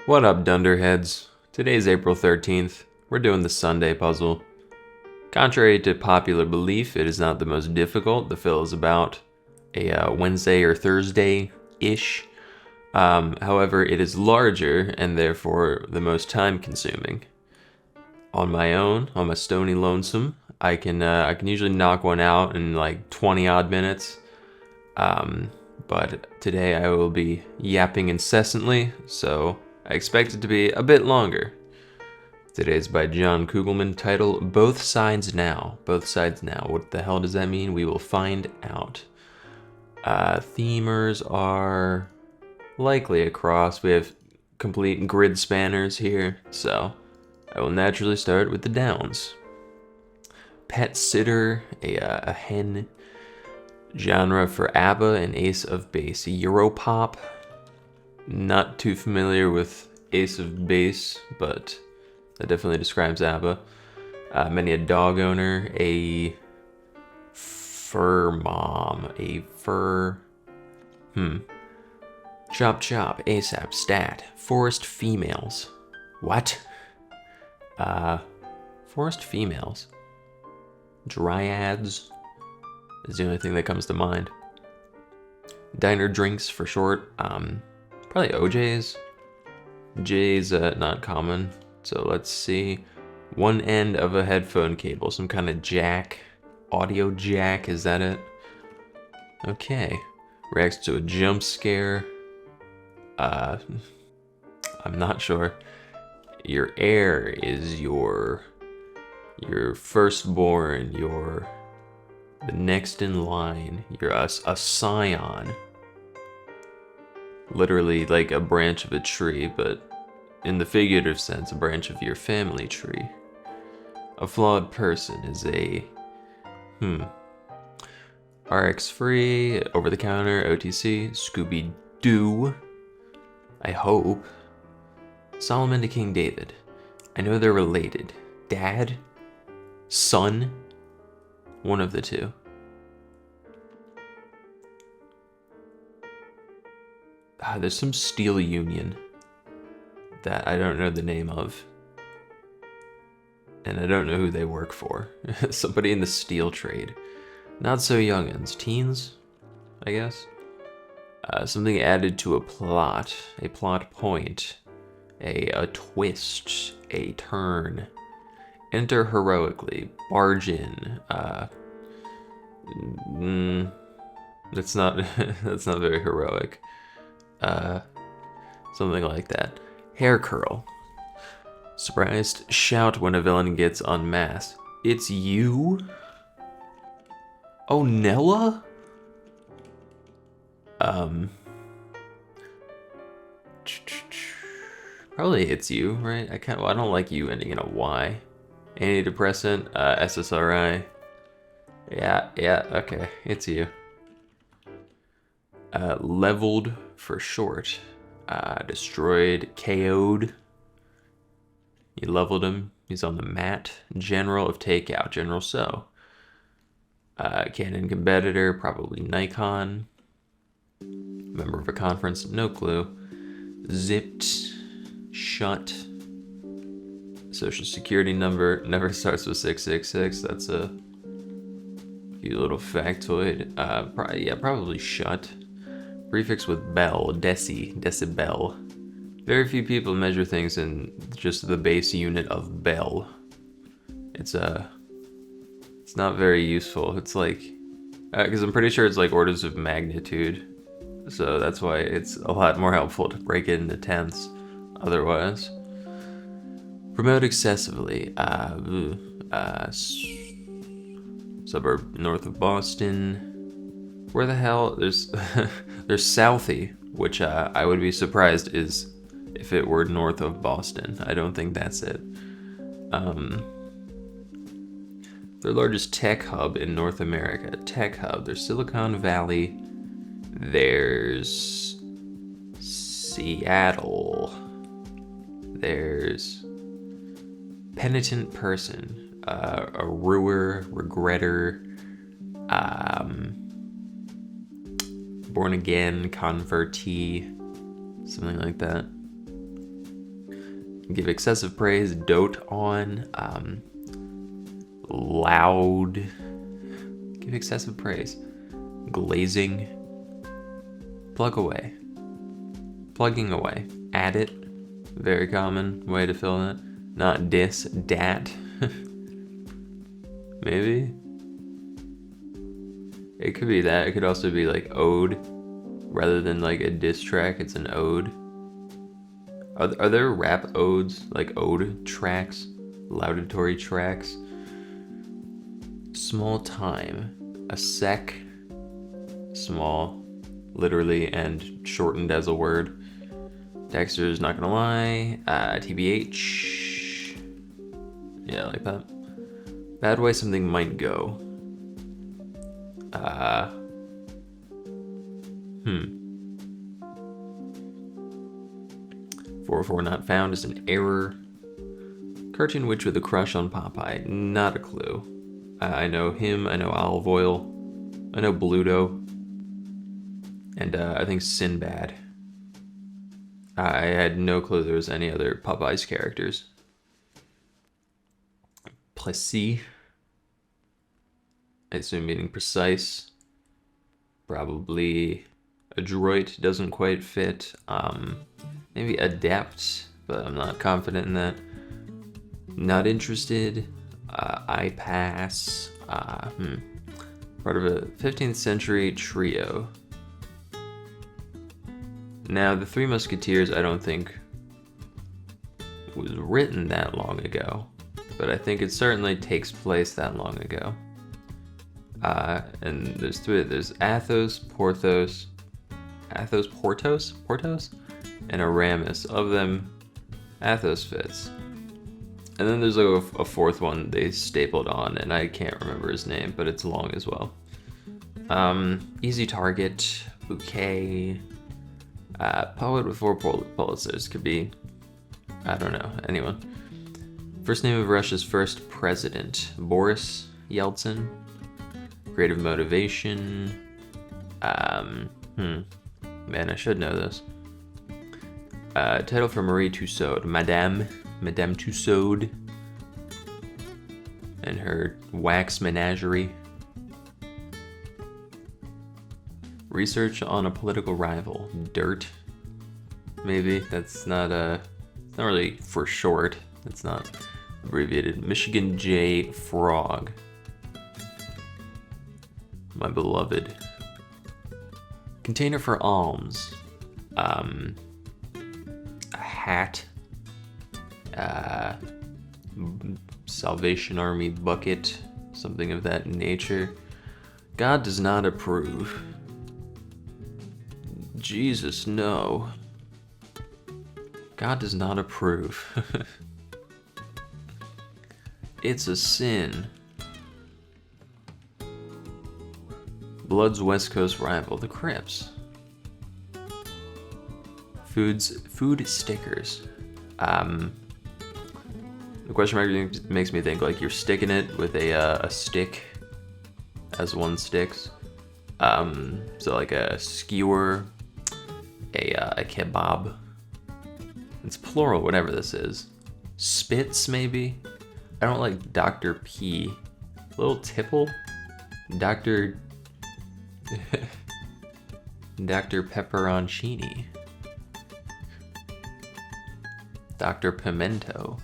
What up, Dunderheads? Today's April 13th. We're doing the Sunday puzzle. Contrary to popular belief, it is not the most difficult. The fill is about a Wednesday or Thursday-ish. However, it is larger and therefore the most time-consuming. On my own, on my stony lonesome, I can usually knock one out in like 20-odd minutes. But today I will be yapping incessantly, so I expect it to be a bit longer. Today's by John Kugelman, title Both Sides Now. Both Sides Now. What the hell does that mean? We will find out. Themers are likely across. We have complete grid spanners here, so I will naturally start with the downs. Pet sitter, a hen. Genre for ABBA, an ace of base. Europop. Not too familiar with ace of base, but that definitely describes ABBA. Many a dog owner, a fur mom, a fur... Chop chop, ASAP, stat. Forest females. What? Forest females. Dryads is the only thing that comes to mind. Diner drinks for short. Probably OJ's. J's not common. So let's see. One end of a headphone cable, some kind of jack. Audio jack, is that it? Okay. Reacts to a jump scare. I'm not sure. Your heir is your firstborn, the next in line. You're a scion. Literally like a branch of a tree, but in the figurative sense, a branch of your family tree. A flawed person is a... RX free, over the counter, OTC, Scooby-Doo. I hope. Solomon to King David. I know they're related. Dad? Son? One of the two. There's some steel union that I don't know the name of. And I don't know who they work for. Somebody in the steel trade. Not so youngins. Teens, I guess. Something added to a plot point, a twist, a turn. Enter heroically, barge in. That's not very heroic. Something like that. Hair curl. Surprised shout when a villain gets unmasked. It's you? Oh, Nella? Probably it's you, right? I don't like you ending in a Y. Antidepressant, SSRI. Yeah, okay, it's you. Leveled for short. Destroyed, KO'd. You leveled him. He's on the mat. General of takeout. General So. Canon competitor. Probably Nikon. Member of a conference. No clue. Zipped. Shut. Social security number. Never starts with 666. That's a cute little factoid. Probably shut. Prefix with bell. Decibel. Very few people measure things in just the base unit of bell. It's not very useful. It's like, because I'm pretty sure it's like orders of magnitude. So that's why it's a lot more helpful to break it into tenths otherwise. Promote excessively. Suburb north of Boston. Where the hell? There's Southie, which I would be surprised is if it were north of Boston. I don't think that's it. Their largest tech hub in North America. Tech hub. There's Silicon Valley. There's Seattle. There's penitent person. A ruer, regretter. Born again, convertee. Something like that. Give excessive praise, dote on, loud, give excessive praise, glazing, plug away, plugging away, add it, very common way to fill that, not dis, dat, maybe, it could be that, it could also be like ode, rather than like a diss track, it's an ode. Are there rap odes, like ode tracks, laudatory tracks? Small time, a sec, small, literally, and shortened as a word. Dexter's not gonna lie, TBH, yeah, like that. Bad way something might go. 404 not found is an error. Cartoon witch with a crush on Popeye, not a clue. I know him, I know Olive Oil, I know Bluto, and I think Sinbad. I had no clue there was any other Popeye's characters. Précis, I assume meaning precise. Probably adroit, doesn't quite fit. Maybe adept, but I'm not confident in that. Not interested. I pass. Part of a 15th century trio. Now, the Three Musketeers I don't think was written that long ago, but I think it certainly takes place that long ago. And there's three. There's Athos, Porthos, and Aramis. Of them, Athos fits. And then there's like a fourth one they stapled on, and I can't remember his name, but it's long as well. Easy target, bouquet, poet with 4 Pulitzers could be, I don't know, anyone. First name of Russia's first president, Boris Yeltsin. Creative motivation, man, I should know this. Title for Marie Tussaud, Madame Tussaud, and her wax menagerie. Research on a political rival, Dirt. Maybe that's not really for short. It's not abbreviated. Michigan J Frog. My beloved. Container for alms. A hat. Salvation Army bucket. Something of that nature. God does not approve. Jesus, no. God does not approve. It's a sin. Blood's West Coast rival, the Crips. Food stickers. The question mark makes me think like you're sticking it with a stick, as one sticks. So like a skewer, a kebab. It's plural, whatever this is. Spitz, maybe? I don't like Dr. P. Little tipple? Dr. Pepperoncini. Dr. Pimento.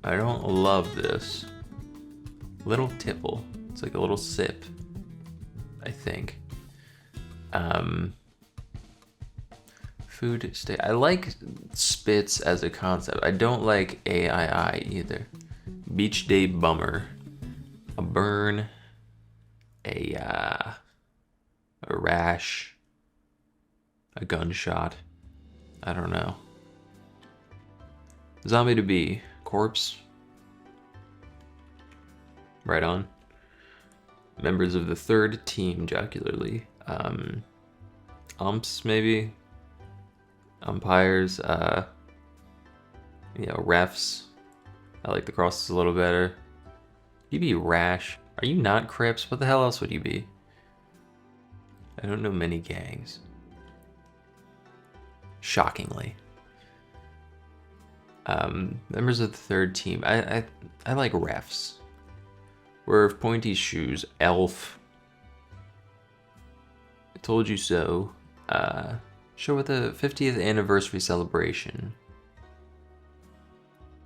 I don't love this. Little tipple. It's like a little sip, I think. Food stay. I like spits as a concept. I don't like AII either. Beach day bummer. A burn. A rash. A gunshot. I don't know. Zombie to be. Corpse. Right on. Members of the third team, jocularly. Umps, maybe? Umpires, refs. I like the crosses a little better. You be rash. Are you not Crips? What the hell else would you be? I don't know many gangs. Shockingly. Members of the third team. I like refs. Wear of pointy shoes. Elf. I told you so. Show with the 50th anniversary celebration.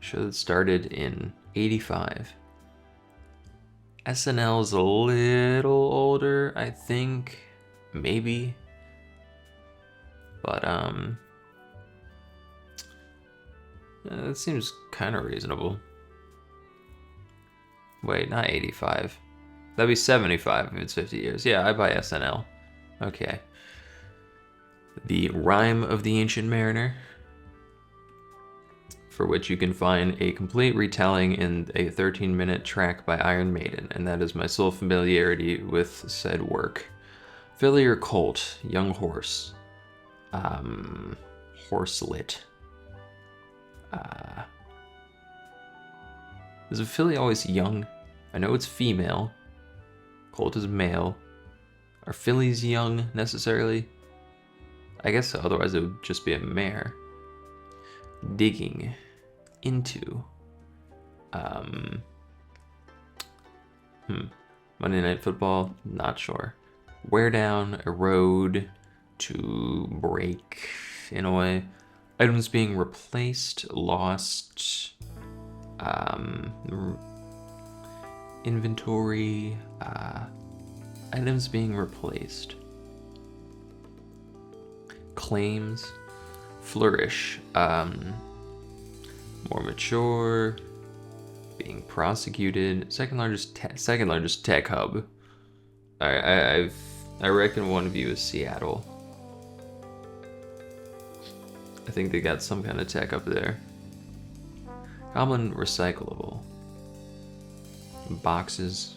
Show that started in 85. SNL is a little older, I think. Maybe. But, it seems kind of reasonable. Wait, not 85. That'd be 75 if it's 50 years. Yeah, I buy SNL. Okay. The Rhyme of the Ancient Mariner, for which you can find a complete retelling in a 13-minute track by Iron Maiden, and that is my sole familiarity with said work. Filly or colt, young horse. Horselet. Is a filly always young? I know it's female. Colt is male. Are fillies young necessarily? I guess so, otherwise it would just be a mare. Digging into. Monday Night Football? Not sure. Wear down, erode, to break in a way. Items being replaced, lost, inventory, items being replaced. Claims, flourish, more mature, being prosecuted, second largest tech hub. I reckon one of you is Seattle. I think they got some kind of tech up there. Common recyclable. Boxes.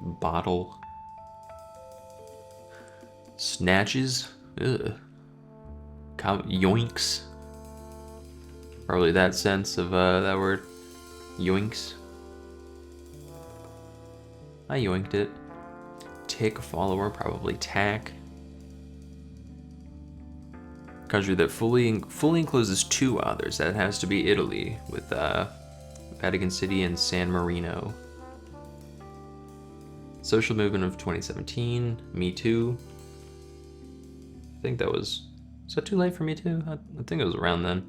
Bottle. Snatches. Ugh. Yoinks. Probably that sense of that word. Yoinks. I yoinked it. Tick follower, probably tack. Country that fully encloses two others. That has to be Italy, with Vatican City and San Marino. Social movement of 2017, Me Too. I think that was that too late for Me Too? I think it was around then.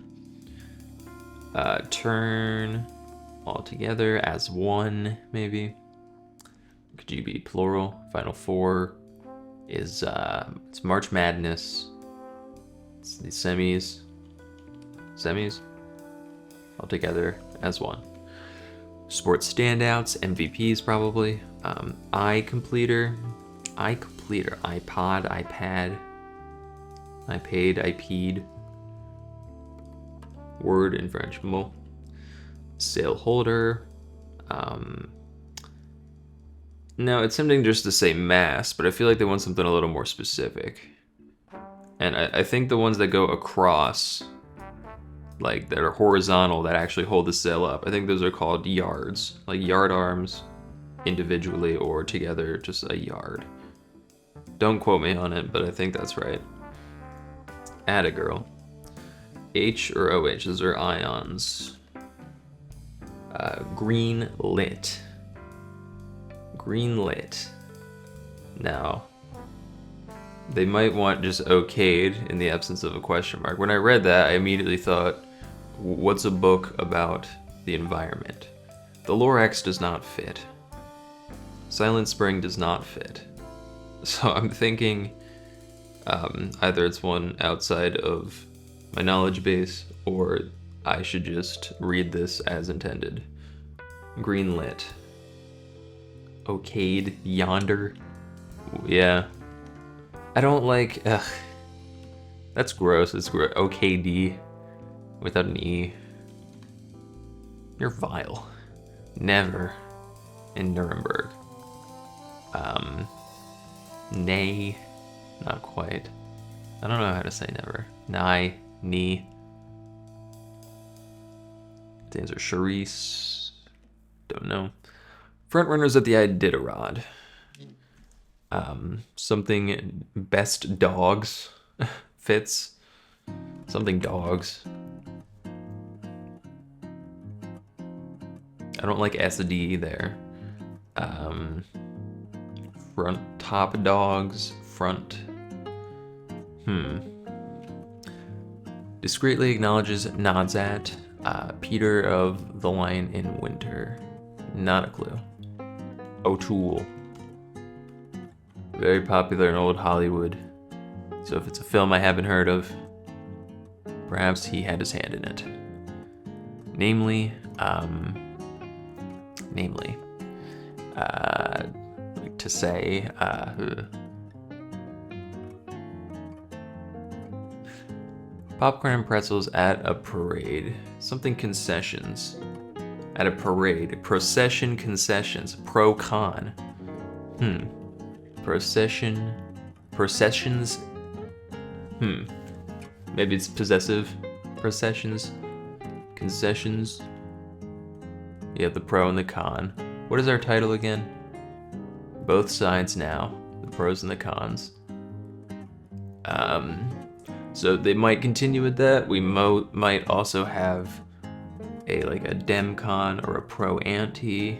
Turn all together as one, maybe. Could you be plural? Final Four is it's March Madness. It's the semis all together as one. Sports standouts, MVPs probably. iCompleter, iPod, iPad, iPaid, iPeed. Word infringable. Sale holder. No, it's tempting just to say mass, but I feel like they want something a little more specific. And I think the ones that go across, like that are horizontal, that actually hold the sail up, I think those are called yards. Like yard arms, individually or together, just a yard. Don't quote me on it, but I think that's right. Add a girl. H or OH, those are ions. Green lit. Green lit. Now, they might want just okayed in the absence of a question mark. When I read that, I immediately thought, what's a book about the environment? The Lorax does not fit. Silent Spring does not fit. So I'm thinking either it's one outside of my knowledge base, or I should just read this as intended. Green lit. Okayed. Yonder. Yeah. I don't like, that's gross. It's gross. OKD without an E. You're vile. Never in Nuremberg. Nay, not quite. I don't know how to say never. Nigh, knee. Names are Charisse. Don't know. Front runners at the Iditarod. Something best dogs fits. Something dogs. I don't like SD there. Front top dogs, front. Discreetly acknowledges, nods at. Peter of The Lion in Winter. Not a clue. O'Toole. Very popular in old Hollywood. So if it's a film I haven't heard of, perhaps he had his hand in it. Namely, like to say, popcorn and pretzels at a parade. Something concessions. At a parade. Procession concessions. Pro-con. Processions. Maybe it's possessive. Processions. Concessions. You have the pro and the con. What is our title again? Both sides now. The pros and the cons. So they might continue with that. We might also have a dem con or a pro anti.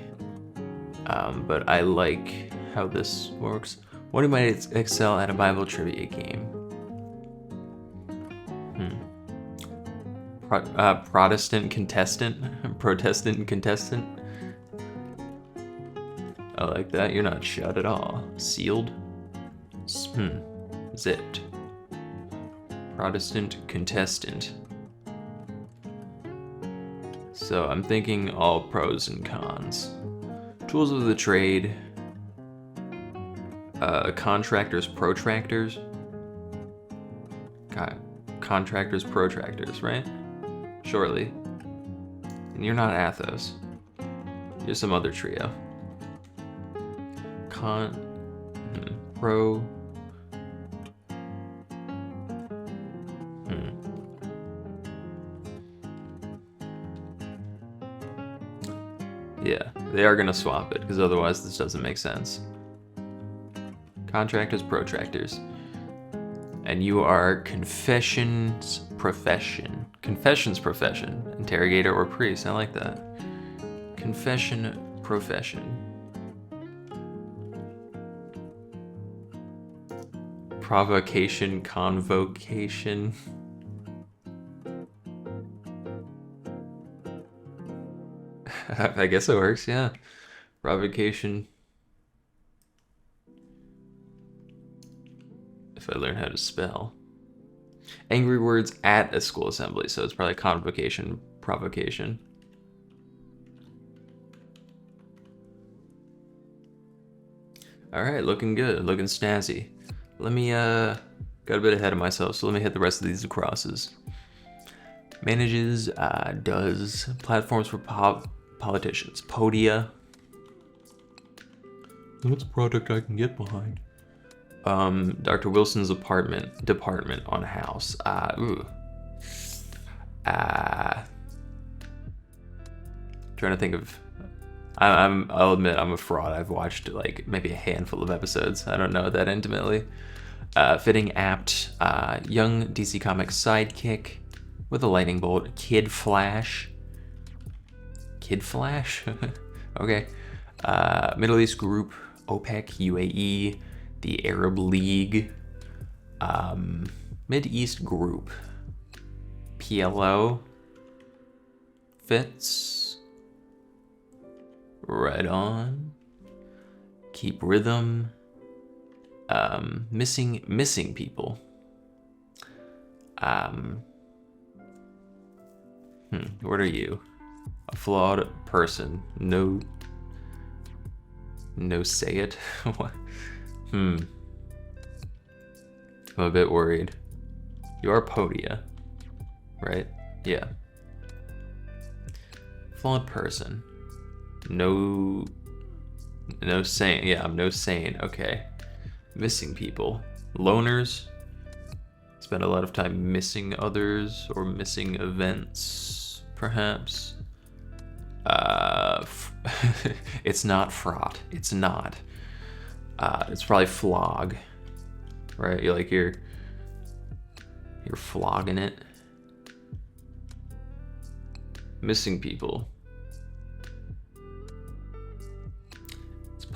But I like how this works. One might excel at a Bible trivia game. Protestant contestant. I like that. You're not shut at all. Sealed. Zipped. Protestant contestant. So I'm thinking all pros and cons. Tools of the trade. Contractors, protractors. Contractors, protractors, right? Surely. And you're not Athos. You're some other trio. Pro. Yeah, they are gonna swap it, because otherwise this doesn't make sense. Contractors, protractors. And you are confessions profession. Confessions profession. Interrogator or priest, I like that. Confession profession. Provocation, convocation. I guess it works, yeah. Provocation. If I learn how to spell. Angry words at a school assembly, so it's probably convocation, provocation. Alright, looking good, looking snazzy. Let me, got a bit ahead of myself, so let me hit the rest of these acrosses. Manages, does, platforms for politicians. Podia. That's a product I can get behind. Dr. Wilson's department on house. Trying to think of. I'll admit I'm a fraud. I've watched like maybe a handful of episodes. I don't know that intimately. Fitting, apt, young DC Comics sidekick with a lightning bolt. Kid Flash. Kid Flash? Okay. Middle East group, OPEC, UAE, the Arab League, Mid-East group, PLO, fits, right on, keep rhythm, missing people, what are you? A flawed person. No say it. What? I'm a bit worried. You are Podia, right? Yeah. Flawed person. No sane. Yeah, I'm no sane. Okay. Missing people. Loners. Spend a lot of time missing others or missing events, perhaps. It's not fraught. It's not. It's probably flog, right? You're flogging it. Missing people.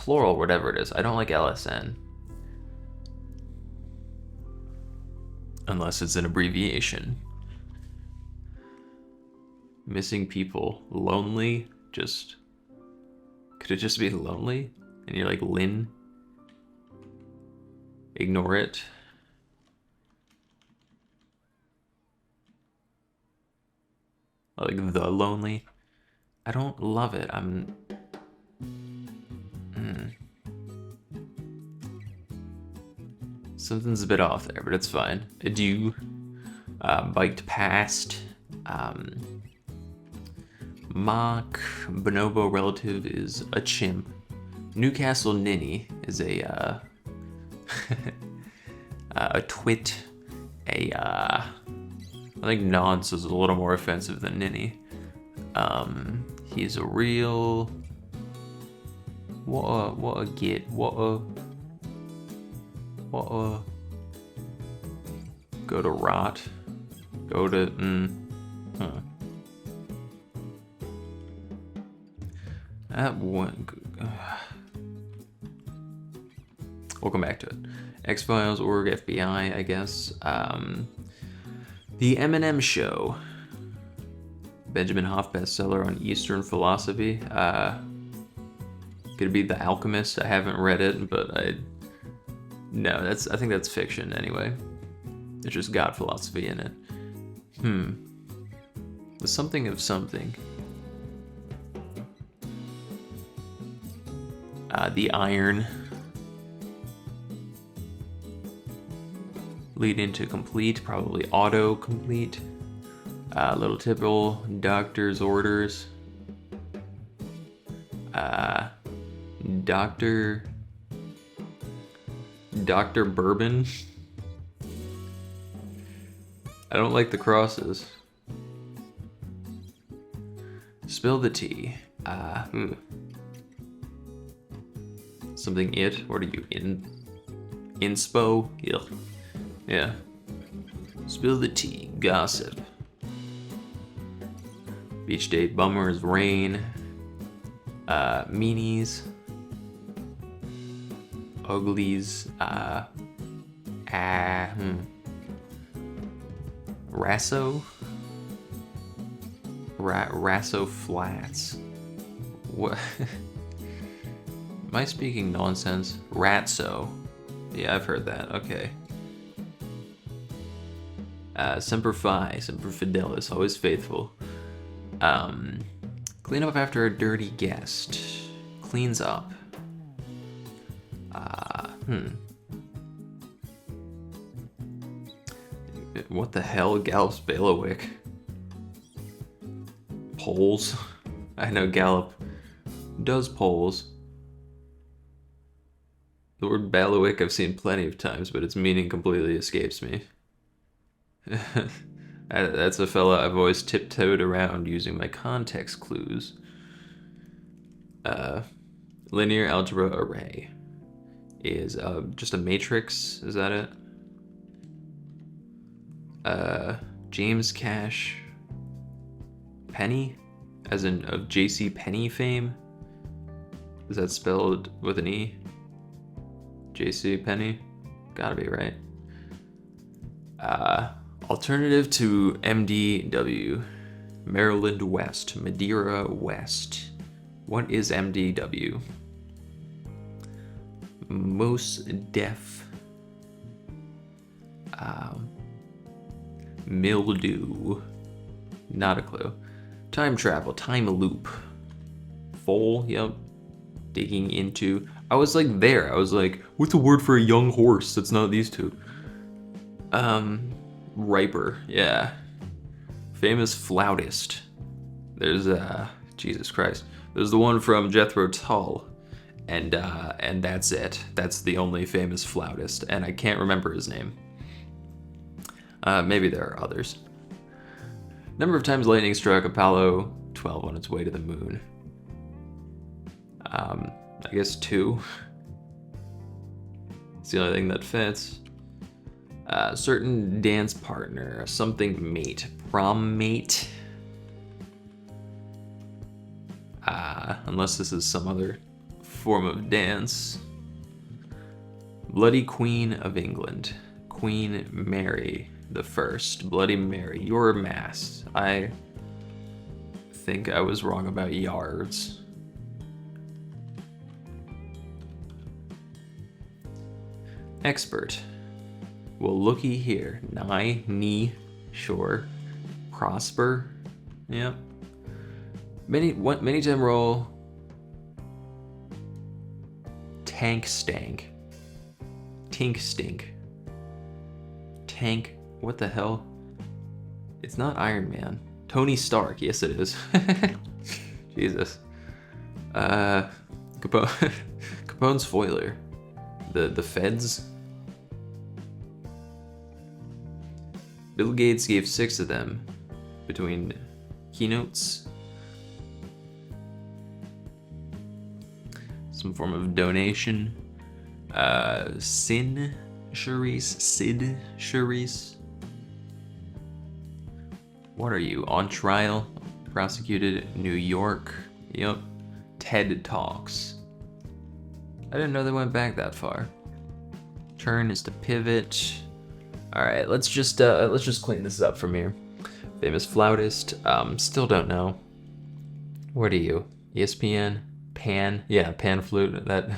plural, whatever it is. I don't like LSN. Unless it's an abbreviation. Missing people. Lonely. Just. Could it just be lonely? And you're like, Lynn? Ignore it. Like the lonely. I don't love it. Something's a bit off there, but it's fine. Adieu. Biked past. Mock. Bonobo relative is a chimp. Newcastle Ninny is a a twit. I think nonce is a little more offensive than ninny. He's a real. What a git. What a. Go to rot. Go to. That one. We'll come back to it. X-Files, org, FBI, I guess. The Eminem Show. Benjamin Hoff bestseller on Eastern philosophy. Could it be The Alchemist? I haven't read it, but I think that's fiction anyway. It's just got philosophy in it. The something of something. The Iron. Lead into complete, probably auto-complete. Little typical, doctor's orders. Dr. Bourbon. I don't like the crosses. Spill the tea. Something it? What are you, inspo? Ugh. Yeah. Spill the tea. Gossip. Beach day bummers. Rain. Meanies. Uglies. Rasso. Rasso flats. What? Am I speaking nonsense? Ratso. Yeah, I've heard that. Okay. Semper Fi, Semper Fidelis, always faithful. Clean up after a dirty guest. Cleans up. What the hell? Gallup's bailiwick. Polls. I know Gallup does polls. The word bailiwick I've seen plenty of times, but its meaning completely escapes me. That's a fella I've always tiptoed around using my context clues. Linear algebra array is just a matrix. Is that it? James Cash Penny, as in of J.C. Penney fame. Is that spelled with an E? J.C. Penney? Gotta be right. Alternative to MDW. Maryland West. Madeira West. What is MDW? Most deaf. Mildew. Not a clue. Time travel. Time loop. Foal. Yep. Digging into. I was like there. I was like, what's a word for a young horse that's not these two? Riper. Yeah. Famous flautist. There's Jesus Christ. There's the one from Jethro Tull, and that's it. That's the only famous flautist, and I can't remember his name. Maybe there are others. Number of times lightning struck Apollo 12 on its way to the moon. I guess 2. It's the only thing that fits. Certain dance partner, something mate, prom mate. Unless this is some other form of dance. Bloody Queen of England. Queen Mary the First. Bloody Mary. You're masked. I think I was wrong about yards. Expert. Well, looky here. Nigh, knee, sure. Prosper. Yep. Many time roll. Tank stank. Tink stink. Tank. What the hell? It's not Iron Man. Tony Stark. Yes, it is. Jesus. Capone's foiler. The feds. Bill Gates gave 6 of them between keynotes. Some form of donation. Sid Charisse. What are you? On trial? Prosecuted? New York? Yep. TED Talks. I didn't know they went back that far. Turn is to pivot. All right, let's just clean this up from here. Famous flautist. Still don't know. What are you? ESPN? Pan? Yeah, pan flute. That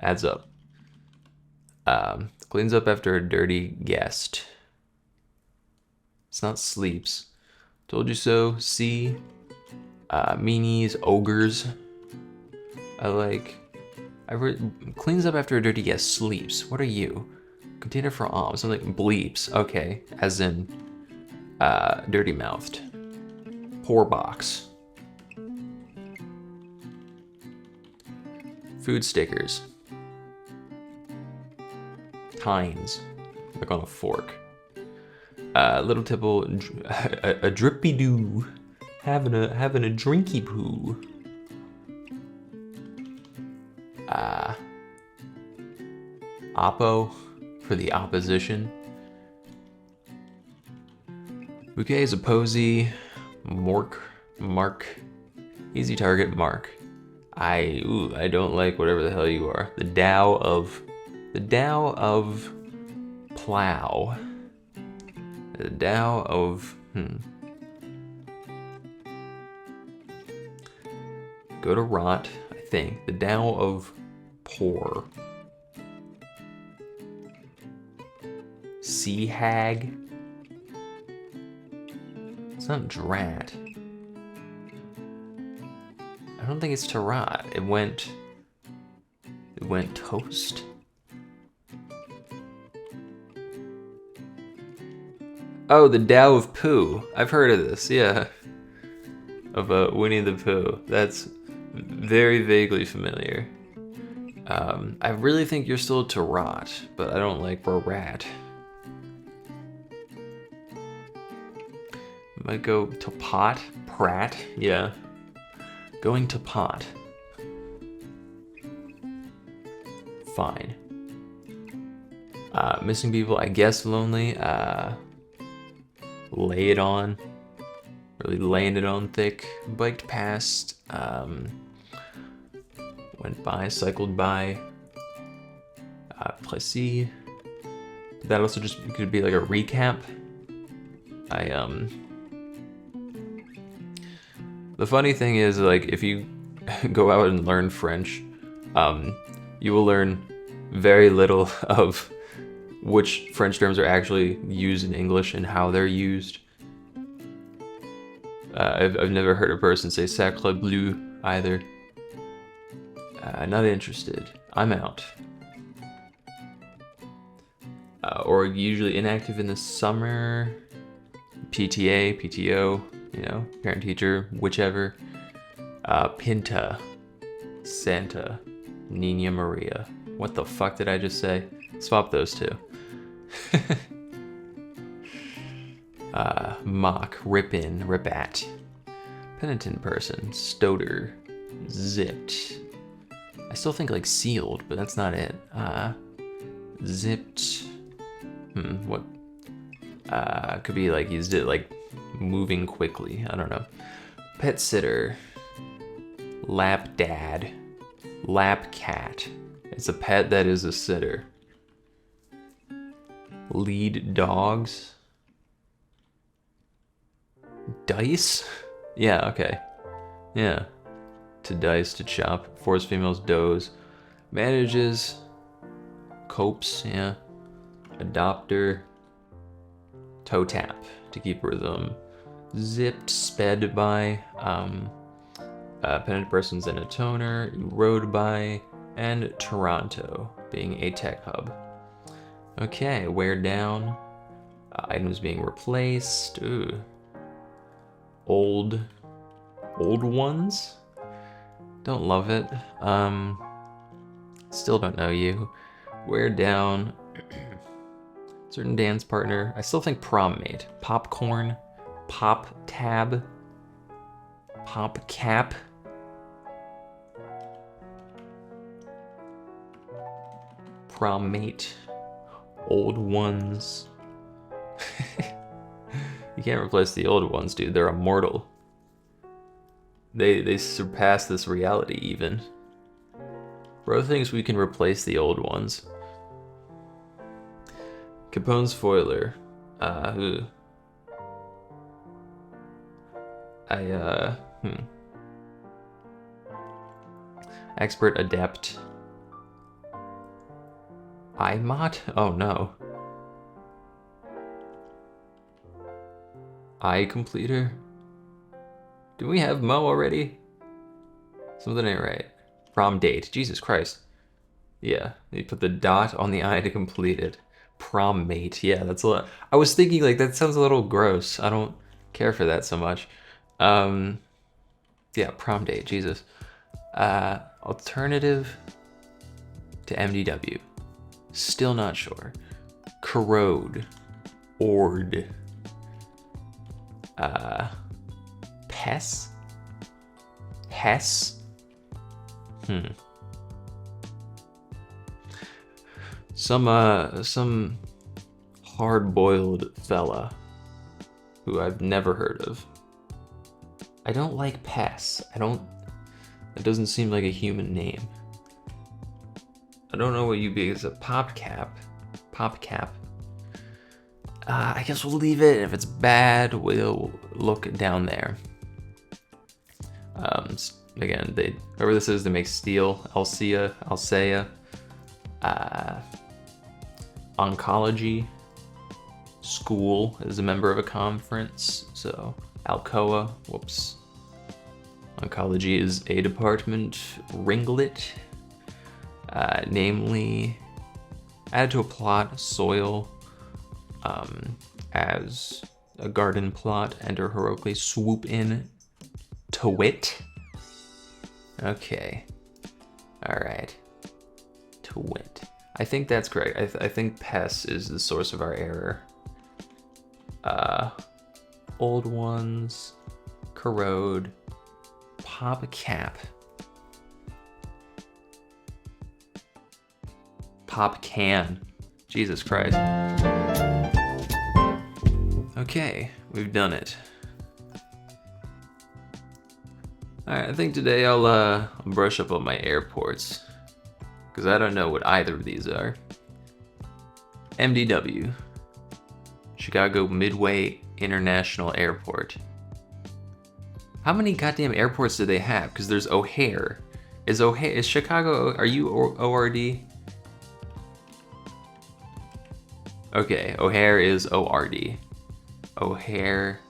adds up. Cleans up after a dirty guest. It's not sleeps. Told you so. See. Meanies, ogres. Cleans up after a dirty guest. Sleeps. What are you? Container for alms. I'm like bleeps. Okay, as in dirty mouthed. Poor box. Food stickers. Tines. Like on a fork. Little tipple. A drippy doo. Having a drinky poo. Oppo for the opposition. Bouquet is a posy. Mark. Easy target, Mark. I don't like whatever the hell you are. The Tao of plow. The Tao of Go to rot, I think. The Tao of pour. Sea hag. It's not drat. I don't think it's to rot. It went toast. Oh, the Tao of Pooh. I've heard of this, yeah. Of Winnie the Pooh. That's very vaguely familiar. I really think you're still to rot, but I don't like rat. Might go to pot. Prat, yeah. Going to pot. Fine. Missing people, I guess lonely. Lay it on. Really laying it on thick. Biked past. Went by, cycled by. Plessis. That also just could be like a recap. The funny thing is, like, if you go out and learn French, you will learn very little of which French terms are actually used in English and how they're used. I've never heard a person say sacre bleu either. Not interested. I'm out. Or usually inactive in the summer. PTA, PTO, you know, parent teacher, whichever. Pinta, Santa, Nina Maria. What the fuck did I just say? Swap those two. Mock, rip in, rip at. Penitent person, stoter, zipped. I still think like sealed, but that's not it. Zipped. What? Could be like used it like moving quickly. I don't know. Pet sitter. Lap dad. Lap cat. It's a pet that is a sitter. Lead dogs. Dice? Yeah, okay. Yeah. To dice, to chop. Force females doze. Manages. Copes, yeah. Adopter. Toe tap to keep rhythm. Zipped, sped by. Pennant persons and a toner. Rode by. And Toronto, being a tech hub. Okay, wear down. Items being replaced. Ooh. Old ones? Don't love it. Still don't know you. Wear down. Certain dance partner. I still think prom mate. Popcorn. Pop tab. Pop cap. Prom mate. Old ones. You can't replace the old ones, dude. They're immortal. They surpass this reality even. Bro thinks we can replace the old ones. Capone's foiler. Expert adept. IMOT? Oh no. Eye completer? Do we have Mo already? Something ain't right. Prom date. Jesus Christ. Yeah, you put the dot on the I to complete it. Prom mate. Yeah, that's a lot. I was thinking like that sounds a little gross. I don't care for that so much. Yeah, prom date. Jesus. Alternative to MDW. Still not sure. Corrode. Ord. Pess? Hess? Some hard-boiled fella who I've never heard of. I don't like Pess. It doesn't seem like a human name. I don't know what you'd be as a popcap. Popcap. I guess we'll leave it. If it's bad, we'll look down there. Again, whoever this is, they make steel. Alsea. Oncology. School is a member of a conference. So, Alcoa. Whoops. Oncology is a department. Ringlet. Namely, added to a plot, soil. As a garden plot, enter heroically, swoop in to wit. Okay. Alright. To wit. I think that's correct. I think Pess is the source of our error. Old ones. Corrode. Pop cap. Pop can. Jesus Christ. Okay, we've done it. Alright, I think today I'll brush up on my airports. Because I don't know what either of these are. MDW. Chicago Midway International Airport. How many goddamn airports do they have? Because there's O'Hare. Is Chicago, are you ORD? Okay, O'Hare is ORD. O'Hare.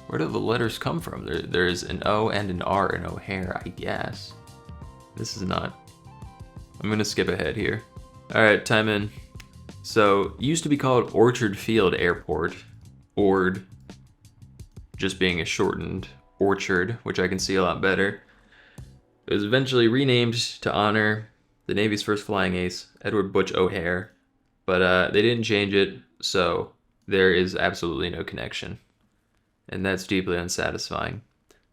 Where do the letters come from? There's an O and an R in O'Hare, I guess. This is not. I'm gonna skip ahead here. Alright, time in. So, used to be called Orchard Field Airport. ORD. Just being a shortened Orchard, which I can see a lot better. It was eventually renamed to honor the Navy's first flying ace, Edward Butch O'Hare. But they didn't change it, so there is absolutely no connection. And that's deeply unsatisfying.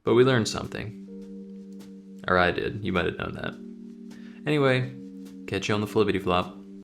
But we learned something. Or I did. You might have known that. Anyway, catch you on the flippity flop.